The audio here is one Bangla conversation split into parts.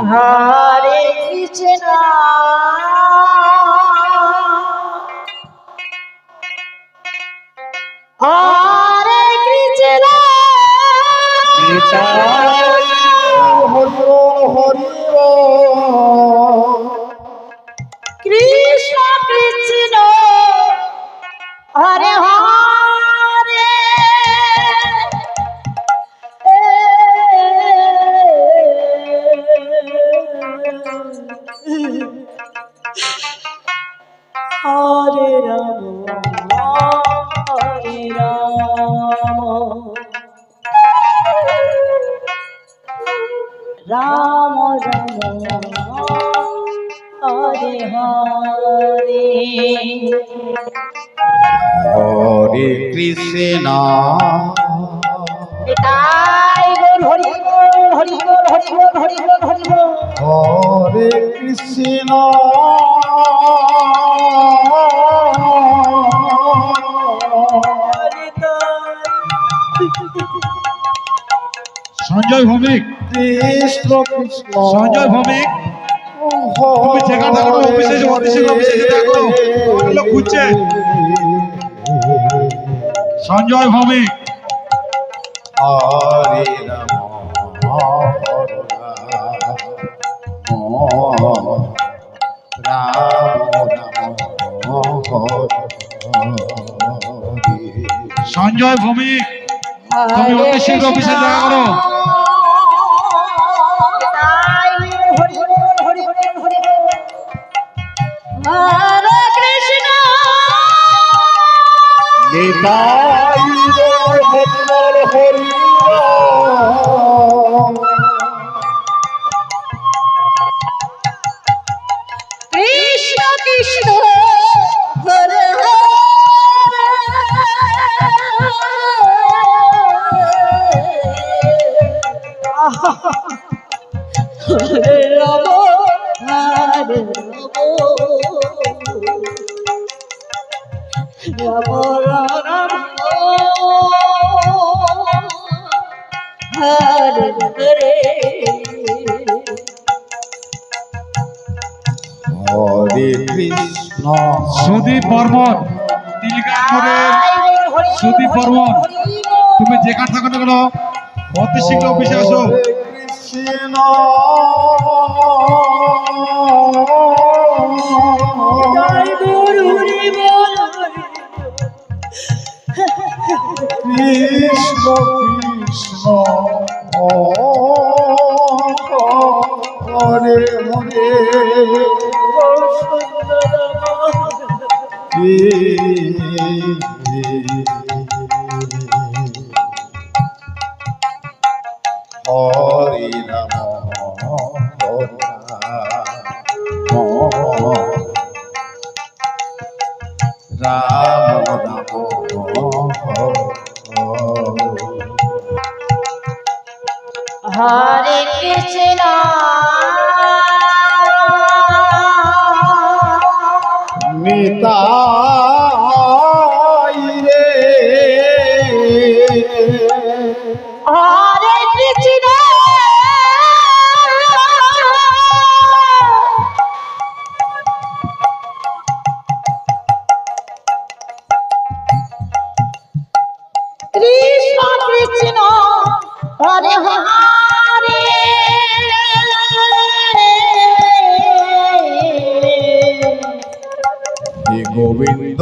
হরে কৃষ্ণ হরে কৃষ্ণ কৃষ্ণ কৃষ্ণ হরে হরে হরে রাম হরে রাম রাম হরে হরে হরে কৃষ্ণ তাই বল হরি বল হরি বল হরি বল হরি বল হরি বল হরে কৃষ্ণ সঞ্জয় ভৌমিক কৃষ্ণ কৃষ্ণ সঞ্জয় ভৌমিক তুমি যেখানে থাকো অফিসে দেখো লোক খুঁজছে সঞ্জয় ভৌমিক হরে রাম হরে রাম সঞ্জয় ভৌমিক তুমি অতি শীঘ্র অফিসে দেখা করো তাই হরি বল হরি বল হরি বল হরে কৃষ্ণ নিতাই হরিবল হরিবল কৃষ্ণ কৃষ্ণ হরে হরে রাম হরে রাম রাম হরে হরে হরে কৃষ্ণ সুদীপ বর্মন তিলকানগরের সুদীপ বর্মন তুমি যেখানে থাকো না কেন অতি শীঘ্র অফিসে আসো কৃষ্ণ কৃষ্ণ কৃষ্ণ হরে হরে হরে রাম রাম রাম হরে কৃষ্ণ নিতাই রে হরে কৃষ্ণ কৃষ্ণ কৃষ্ণ হরে হরে হে গোবিন্দ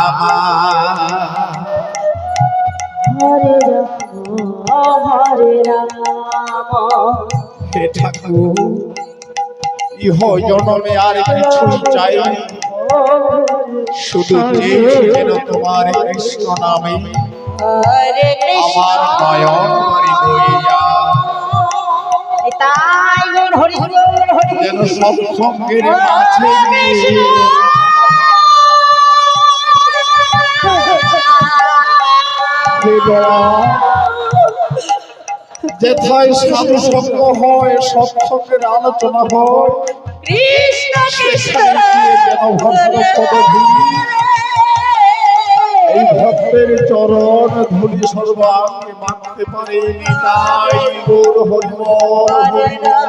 আমার হরে রাম হরে রাম হে ঠাকুর ইহ জনমে আর কিছুই চাইনি শুধু চেয়েছি যেন তোমার কৃষ্ণ নামে হরে কৃষ্ণ আমার নয়ন হরি বইয়া তাই হরি বল হরি বল যেন সৎসঙ্গের মাঝে নিয়ে যেথায় সাধু সঙ্গ হয় সৎসঙ্গের আলোচনা হয় কৃষ্ণ কৃষ্ণ যেন ভদ্রপদধূলি এই ভক্তের চরণ ধূলি সর্বাঙ্গে মানতে পারে নিতাই গৌর হরি বল হরি বল।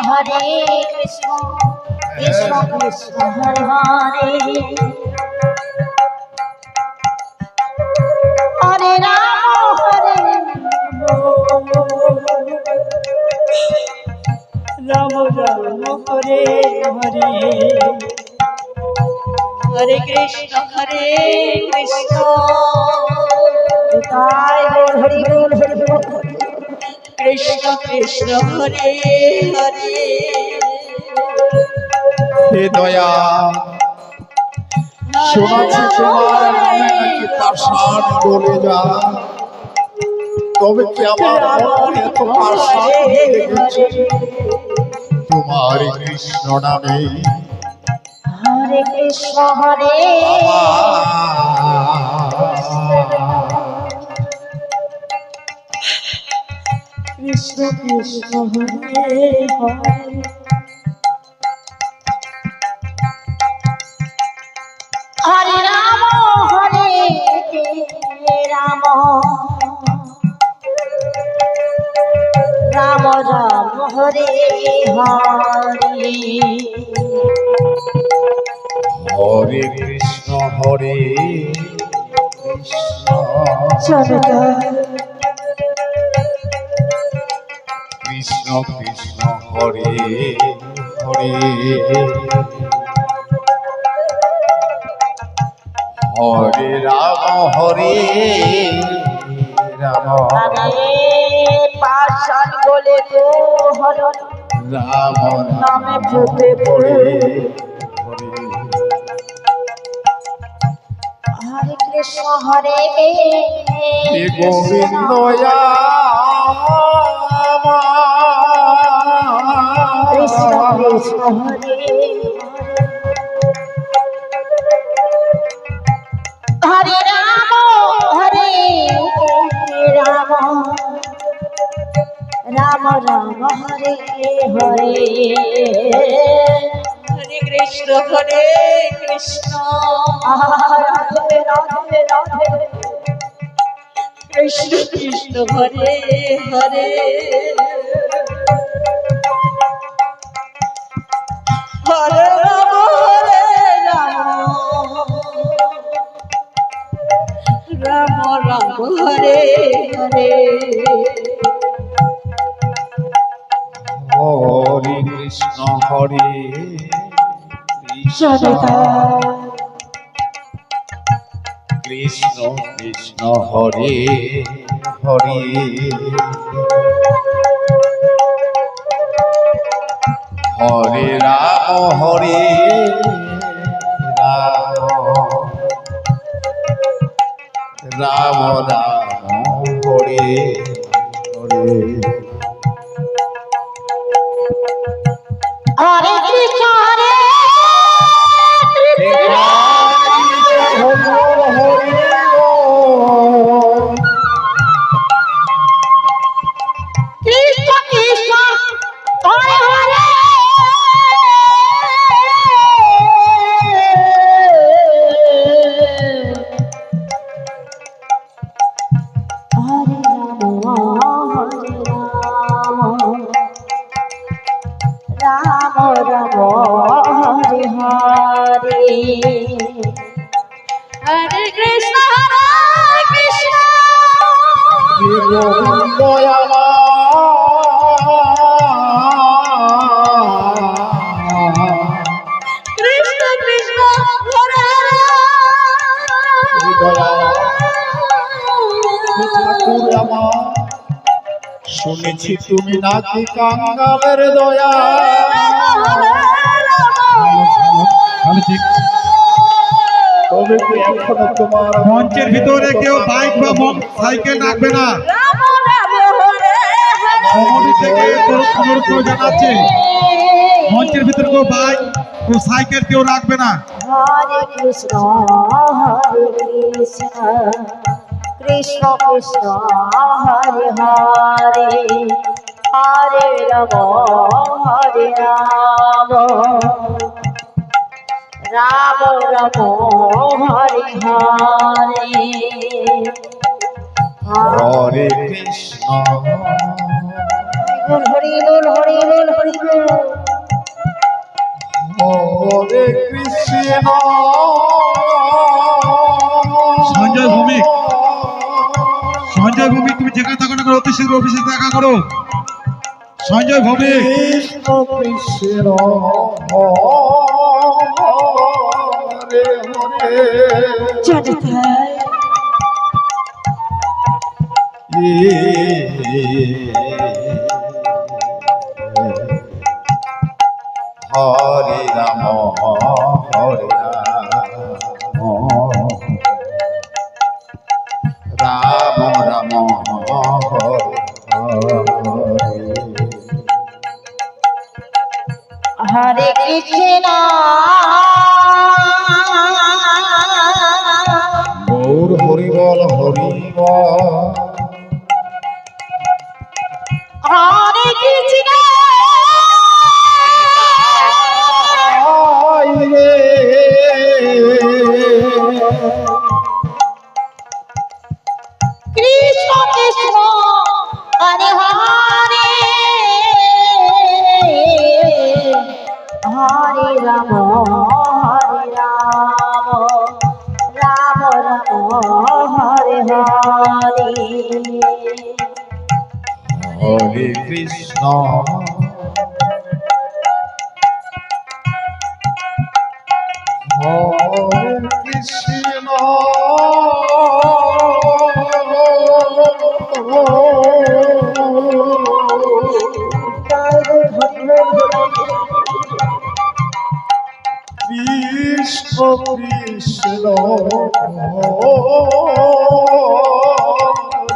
হরে কৃষ্ণ কৃষ্ণ কৃষ্ণ হরে হরে হরে রাম রাম রাম হরে হরে হরে কৃষ্ণ তাই হরি বল হরি বল কৃষ্ণ কৃষ্ণ হরে হরে হে দয়া শোনাচ্ছি তোমার নামে নাকি পাষাণ গলে যা তবে কি আমার মনে এত পাষাণ লেগেছে তোমার কৃষ্ণ নামে হরে কৃষ্ণ হরে কৃষ্ণ কৃষ্ণ হরে হরে হরে রাম রাম রাম রাম হরে হরে হরে কৃষ্ণ কৃষ্ণ কৃষ্ণ কৃষ্ণ হরে হরে হরে রাম হরে পাষাণ বলে গো হর রাম নামে ফুটে পড়ে হরে হরে কৃষ্ণ হরে হে গোবিন্দ কৃষ্ণ কৃষ্ণ হরে হরে রাম রাম রাম রাম হরে হরে হরে কৃষ্ণ রাধে রাধে রাধে কৃষ্ণ কৃষ্ণ হরে হরে হরে রাম রাম রাম হরে হরে হরে কৃষ্ণ কৃষ্ণ কৃষ্ণ হরে হরে হরে রাম রাম রাম হরে হরে হরে কৃষ্ণ হরে কৃষ্ণ কৃষ্ণ হরে হরে রাম রাম হরে হরে হরে কৃষ্ণ কৃষ্ণ গোবিন্দ কৃষ্ণ কৃষ্ণ হরে ঠাকুর আমার শুনেছি তুমি নাকি কাঙ্গালের দয়া তাহলে ঠিক তবে কি এখনো তোমার মঞ্চের ভিতরে কেউ বাইক বা সাইকেল রাখবে না। কমিটি থেকে অনুরোধ করে জানাচ্ছে মঞ্চের ভিতরে কেউ বাইক ও সাইকেল কেউ রাখবে না। হরে কৃষ্ণ কৃষ্ণ কৃষ্ণ হরে হরে হরে রাম রাম রাম হরে হরে হরে কৃষ্ণ বল হরি বল হরি বল হরি বল। হরে কৃষ্ণ সঞ্জয় ভৌমিক, সঞ্জয় ভৌমিক তুমি যেখানে থাকো না কেন অতি শীঘ্র অফিসে দেখা করো। সঞ্জয় ভৌমিক, কৃষ্ণ কৃষ্ণ হরে হরে জগতায় হরে রাম হরে রাম রাম রাম হরে কৃষ্ণ গৌর হরিবল হরিবল হরে কৃষ্ণ কৃষ্ণ কৃষ্ণ হরে হরে হরে রাম রাম রাম হরে হরে হরে কৃষ্ণ হরে কৃষ্ণ কৃষ্ণ কৃষ্ণ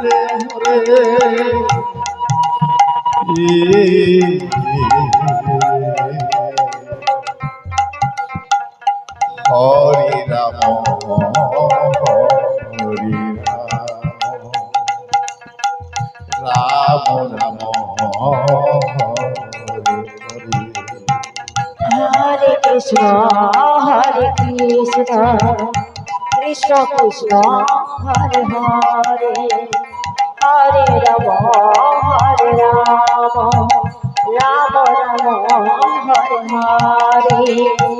হরে হরে হরে রাম হরে রাম রাম হরে হরে কৃষ্ণ কৃষ্ণ কৃষ্ণ হরে হরে হরে রাম রাম রাম হরে হরে